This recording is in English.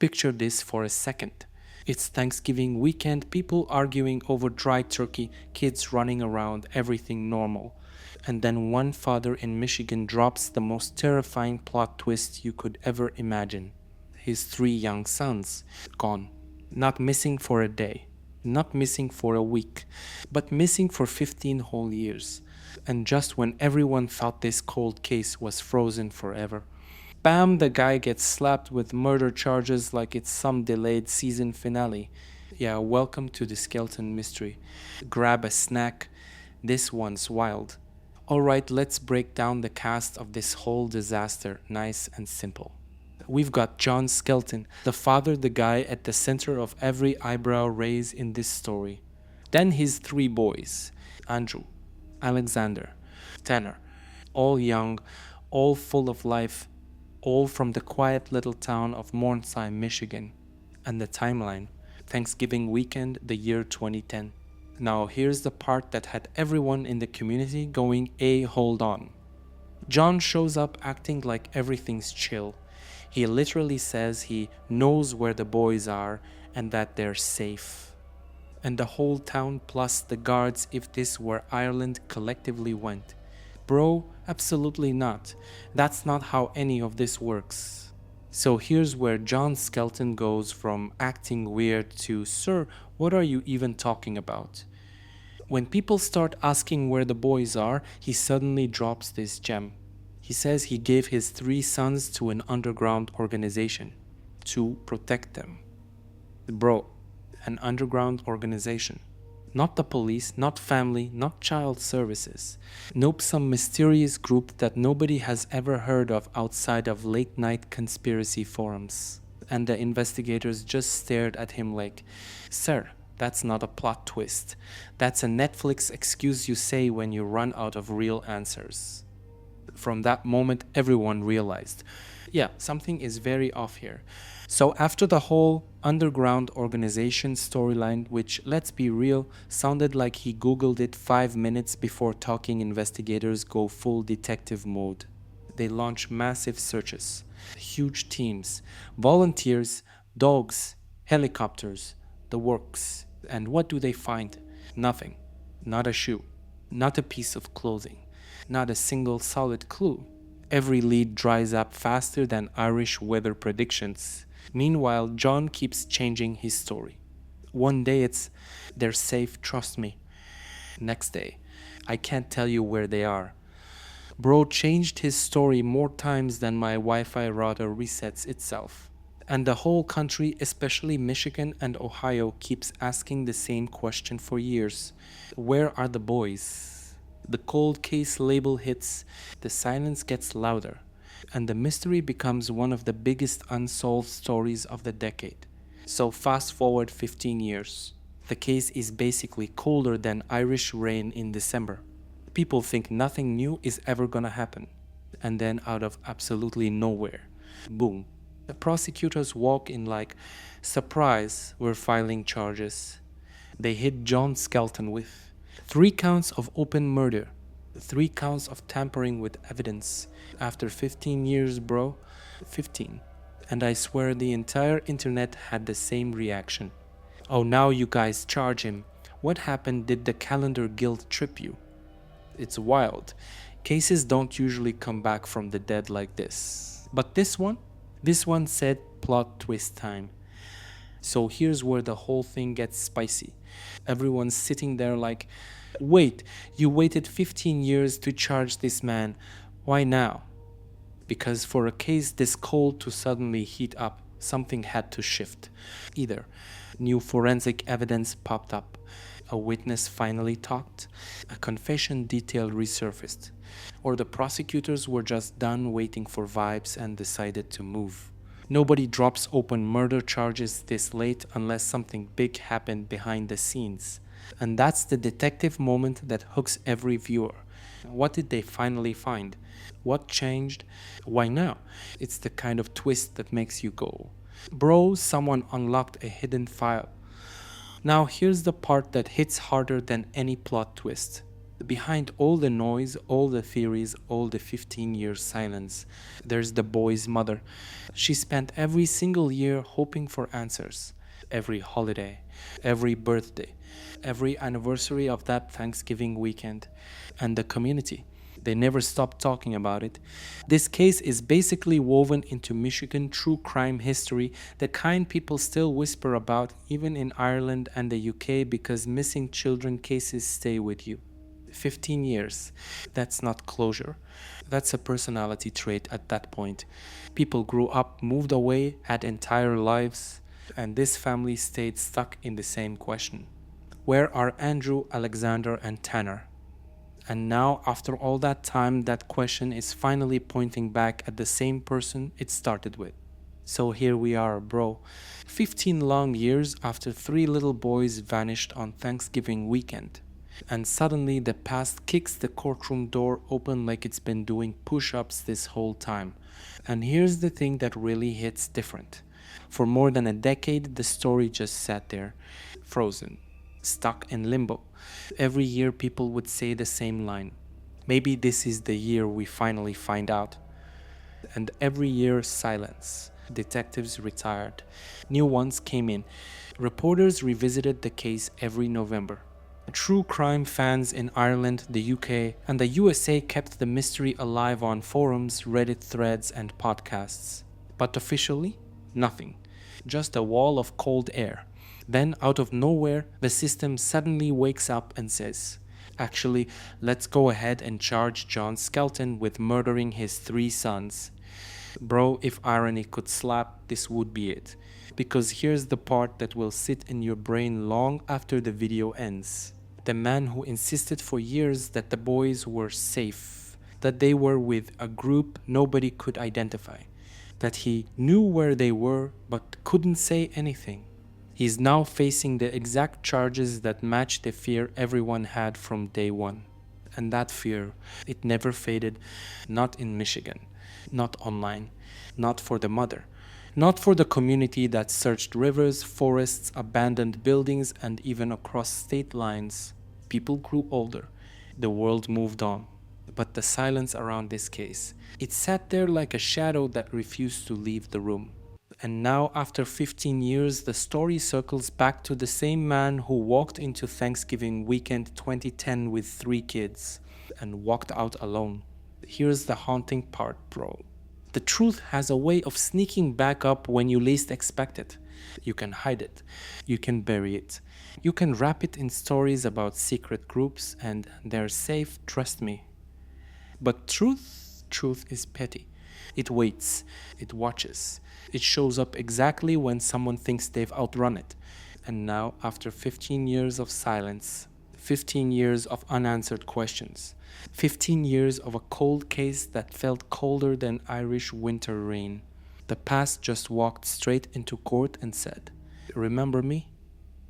Picture this for a second. It's Thanksgiving weekend, people arguing over dry turkey, kids running around, everything normal. And then one father in Michigan drops the most terrifying plot twist you could ever imagine. His 3 young sons, gone. Not missing for a day, not missing for a week, but missing for 15 whole years. And just when everyone thought this cold case was frozen forever, bam, the guy gets slapped with murder charges like it's some delayed season finale. Yeah, welcome to the Skelton mystery. Grab a snack. This one's wild. Alright, let's break down the cast of this whole disaster, nice and simple. We've got John Skelton, the father, the guy at the center of every eyebrow raise in this story. Then his 3 boys, Andrew, Alexander, Tanner, all young, all full of life, all from the quiet little town of Morenci, Michigan. And the timeline, Thanksgiving weekend, the year 2010. Now here's the part that had everyone in the community going, hold on. John shows up acting like everything's chill. He literally says he knows where the boys are and that they're safe. And the whole town plus the guards, if this were Ireland, collectively went. Bro, absolutely not. That's not how any of this works. So here's where John Skelton goes from acting weird to, sir, what are you even talking about? When people start asking where the boys are, he suddenly drops this gem. He says he gave his 3 sons to an underground organization to protect them. Bro, an underground organization. Not the police, not family, not child services. Nope, some mysterious group that nobody has ever heard of outside of late-night conspiracy forums. And the investigators just stared at him like, sir, that's not a plot twist. That's a Netflix excuse you say when you run out of real answers. From that moment, everyone realized, yeah, something is very off here. So after the whole underground organization storyline, which, let's be real, sounded like he Googled it 5 minutes before talking, investigators go full detective mode. They launch massive searches, huge teams, volunteers, dogs, helicopters, the works. And what do they find? Nothing. Not a shoe. Not a piece of clothing. Not a single solid clue. Every lead dries up faster than Irish weather predictions. Meanwhile, John keeps changing his story. One day it's, they're safe, trust me. Next day, I can't tell you where they are. Bro changed his story more times than my Wi-Fi router resets itself. And the whole country, especially Michigan and Ohio, keeps asking the same question for years. Where are the boys? The cold case label hits, the silence gets louder, and the mystery becomes one of the biggest unsolved stories of the decade. So fast forward 15 years. The case is basically colder than Irish rain in December. People think nothing new is ever gonna happen. And then out of absolutely nowhere, boom. The prosecutors walk in like, surprise, we're filing charges. They hit John Skelton with 3 counts of open murder, 3 counts of tampering with evidence. After 15 years, bro, 15. And I swear the entire internet had the same reaction. Oh, now you guys charge him. What happened? Did the calendar guilt trip you? It's wild. Cases don't usually come back from the dead like this. But this one said plot twist time. So here's where the whole thing gets spicy. Everyone's sitting there like, wait, you waited 15 years to charge this man. Why now? Because for a case this cold to suddenly heat up, something had to shift. Either new forensic evidence popped up, a witness finally talked, a confession detail resurfaced, or the prosecutors were just done waiting for vibes and decided to move. Nobody drops open murder charges this late unless something big happened behind the scenes. And that's the detective moment that hooks every viewer. What did they finally find? What changed? Why now? It's the kind of twist that makes you go, bro, someone unlocked a hidden file. Now here's the part that hits harder than any plot twist. Behind all the noise, all the theories, all the 15 years silence, there's the boy's mother. She spent every single year hoping for answers. Every holiday, every birthday, every anniversary of that Thanksgiving weekend. And the community. They never stopped talking about it. This case is basically woven into Michigan true crime history, the kind people still whisper about even in Ireland and the UK because missing children cases stay with you. 15 years. That's not closure. That's a personality trait at that point. People grew up, moved away, had entire lives, and this family stayed stuck in the same question. Where are Andrew, Alexander, and Tanner? And now, after all that time, that question is finally pointing back at the same person it started with. So here we are, bro. 15 long years after 3 little boys vanished on Thanksgiving weekend. And suddenly the past kicks the courtroom door open like it's been doing push-ups this whole time. And here's the thing that really hits different. For more than a decade, the story just sat there, frozen, stuck in limbo. Every year people would say the same line. Maybe this is the year we finally find out. And every year, silence. Detectives retired. New ones came in. Reporters revisited the case every November. True crime fans in Ireland, the UK, and the USA kept the mystery alive on forums, Reddit threads, and podcasts. But officially, nothing. Just a wall of cold air. Then, out of nowhere, the system suddenly wakes up and says, actually, let's go ahead and charge John Skelton with murdering his 3 sons. Bro, if irony could slap, this would be it. Because here's the part that will sit in your brain long after the video ends. The man who insisted for years that the boys were safe, that they were with a group nobody could identify, that he knew where they were but couldn't say anything. He's now facing the exact charges that match the fear everyone had from day one. And that fear, it never faded, not in Michigan, not online, not for the mother, not for the community that searched rivers, forests, abandoned buildings, and even across state lines. People grew older. The world moved on. But the silence around this case, it sat there like a shadow that refused to leave the room. And now, after 15 years, the story circles back to the same man who walked into Thanksgiving weekend 2010 with 3 kids and walked out alone. Here's the haunting part, bro. The truth has a way of sneaking back up when you least expect it. You can hide it. You can bury it. You can wrap it in stories about secret groups, and they're safe, trust me. But truth is petty. It waits. It watches. It shows up exactly when someone thinks they've outrun it. And now, after 15 years of silence, 15 years of unanswered questions, 15 years of a cold case that felt colder than Irish winter rain, the past just walked straight into court and said, "Remember me?"